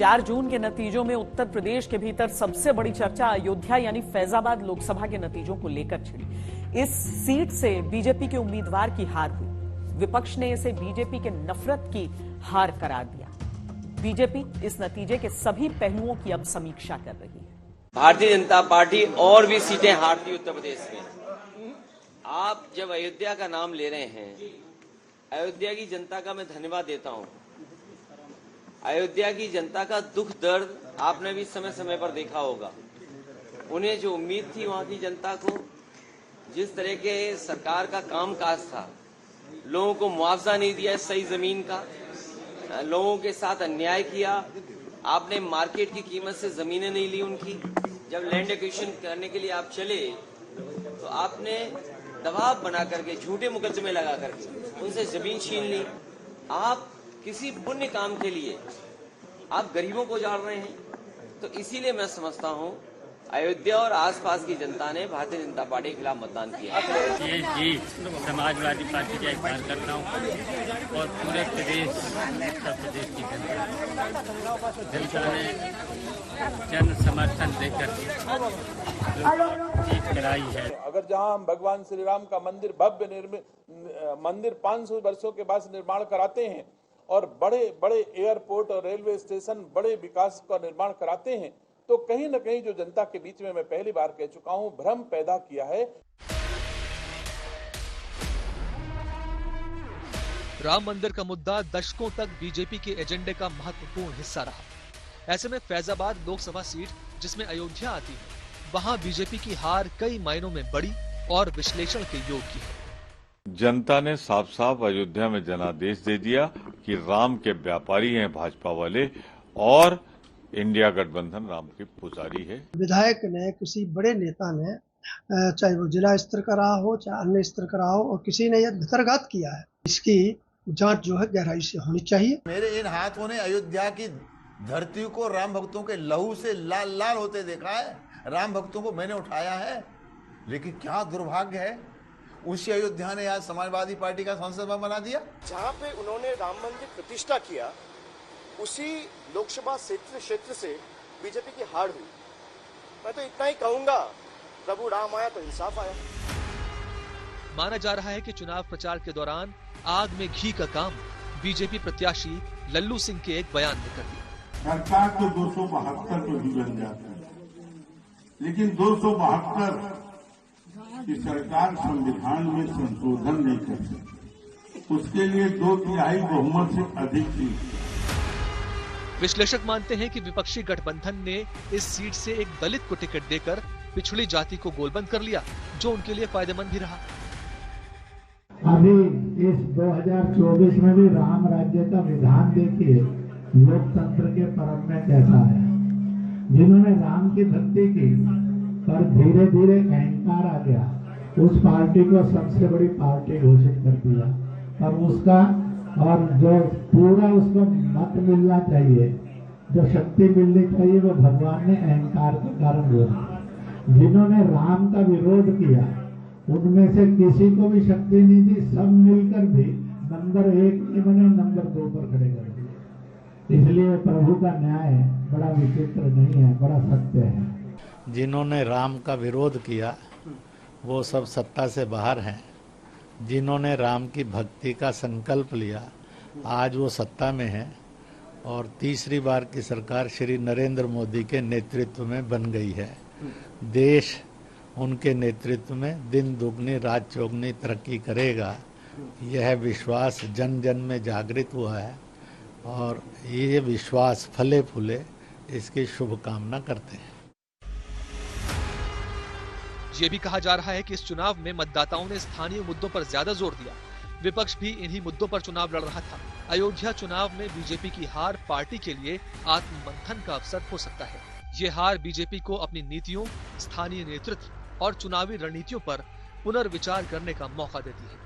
4 जून के नतीजों में उत्तर प्रदेश के भीतर सबसे बड़ी चर्चा अयोध्या यानी फैजाबाद लोकसभा के नतीजों को लेकर छिड़ी। इस सीट से बीजेपी के उम्मीदवार की हार हुई। विपक्ष ने इसे बीजेपी के नफरत की हार करार दिया। बीजेपी इस नतीजे के सभी पहलुओं की अब समीक्षा कर रही है। भारतीय जनता पार्टी और भी सीटें हारती उत्तर प्रदेश में। आप जब अयोध्या का नाम ले रहे हैं, अयोध्या की जनता का मैं धन्यवाद देता हूं। अयोध्या की जनता का दुख दर्द आपने भी समय समय पर देखा होगा। उन्हें जो उम्मीद थी वहां की जनता को, जिस तरह के सरकार का कामकाज था, लोगों को मुआवजा नहीं दिया सही जमीन का, लोगों के साथ अन्याय किया, आपने मार्केट की कीमत से जमीनें नहीं ली उनकी। जब लैंड एक्विजिशन करने के लिए आप चले तो आपने दबाव बना करके, झूठे मुकदमे लगा करके उनसे जमीन छीन ली। आप किसी पुण्य काम के लिए आप गरीबों को जाड़ रहे हैं। तो इसीलिए मैं समझता हूं अयोध्या और आसपास की जनता ने भारतीय जनता पार्टी के खिलाफ मतदान किया। ये जीत समाजवादी पार्टी का एक कार्यकर्ता हूँ और पूरे प्रदेश उत्तर प्रदेश की जनता ने जन समर्थन देकर जीत कराई है। अगर जहां हम भगवान श्री राम का मंदिर भव्य मंदिर 500 वर्षों के बाद निर्माण कराते हैं और बड़े बड़े एयरपोर्ट और रेलवे स्टेशन, बड़े विकास का निर्माण कराते हैं, तो कहीं न कहीं जो जनता के बीच में मैं पहली बार कह चुका हूं, भ्रम पैदा किया है। राम मंदिर का मुद्दा दशकों तक बीजेपी के एजेंडे का महत्वपूर्ण हिस्सा रहा। ऐसे में फैजाबाद लोकसभा सीट जिसमें अयोध्या आती है, वहां बीजेपी की हार कई मायनों में बड़ी और विश्लेषण के योग्य है। जनता ने साफ साफ अयोध्या में जनादेश दे दिया कि राम के व्यापारी हैं भाजपा वाले और इंडिया गठबंधन राम की पुजारी है। विधायक ने, किसी बड़े नेता ने, चाहे वो जिला स्तर का रहा हो चाहे अन्य स्तर का रहा हो, और किसी ने यह भितरघात किया है, इसकी जांच जो है गहराई से होनी चाहिए। मेरे इन हाथों ने अयोध्या की धरती को राम भक्तों के लहू से लाल लाल होते देखा है। राम भक्तों को मैंने उठाया है, लेकिन क्या दुर्भाग्य है, उसी अयोध्या ने आज समाजवादी पार्टी का संसद भवन बना दिया। जहाँ पे उन्होंने राम मंदिर प्रतिष्ठा किया, उसी लोकसभा क्षेत्र से बीजेपी की हार हुई। मैं तो इतना ही कहूंगा, प्रभु राम आया तो इंसाफ आया। माना जा रहा है कि चुनाव प्रचार के दौरान आग में घी का काम बीजेपी प्रत्याशी लल्लू सिंह के एक बयान ने कर दिया। सरकार तो 272 पे भी बन जाता है, लेकिन 272 की सरकार संविधान में संशोधन नहीं कर सकती। उसके लिए 2/3 बहुमत से अधिक थी। विश्लेषक मानते हैं कि विपक्षी गठबंधन ने इस सीट से एक दलित को टिकट देकर पिछड़ी जाति को गोलबंद कर लिया, जो उनके लिए फायदेमंद भी रहा। अभी इस 2024 में भी राम राज्य का विधान देखिए, लोकतंत्र के परम में कैसा है। जिन्होंने राम की भक्ति की पर धीरे धीरे अहंकार आ गया, उस पार्टी को सबसे बड़ी पार्टी घोषित कर दिया। और उसका और जो पूरा उसको मत मिलना चाहिए, जो शक्ति मिलनी चाहिए, वो भगवान ने अहंकार के कारण दिया। जिन्होंने राम का विरोध किया, उनमें से किसी को भी शक्ति नहीं थी, सब मिलकर भी नंबर 1 नहीं बने, नंबर 2 पर खड़े कर दिए। इसलिए प्रभु का न्याय बड़ा विचित्र नहीं है, बड़ा सत्य है। जिन्होंने राम का विरोध किया वो सब सत्ता से बाहर हैं। जिन्होंने राम की भक्ति का संकल्प लिया, आज वो सत्ता में है और तीसरी बार की सरकार श्री नरेंद्र मोदी के नेतृत्व में बन गई है। देश उनके नेतृत्व में दिन दुगनी रात चौगनी तरक्की करेगा, यह विश्वास जन जन में जागृत हुआ है और ये विश्वास फले फूले, इसकी शुभकामना करते हैं। ये भी कहा जा रहा है कि इस चुनाव में मतदाताओं ने स्थानीय मुद्दों पर ज्यादा जोर दिया। विपक्ष भी इन्हीं मुद्दों पर चुनाव लड़ रहा था। अयोध्या चुनाव में बीजेपी की हार पार्टी के लिए आत्ममंथन का अवसर हो सकता है। ये हार बीजेपी को अपनी नीतियों, स्थानीय नेतृत्व और चुनावी रणनीतियों पर पुनर्विचार करने का मौका देती है।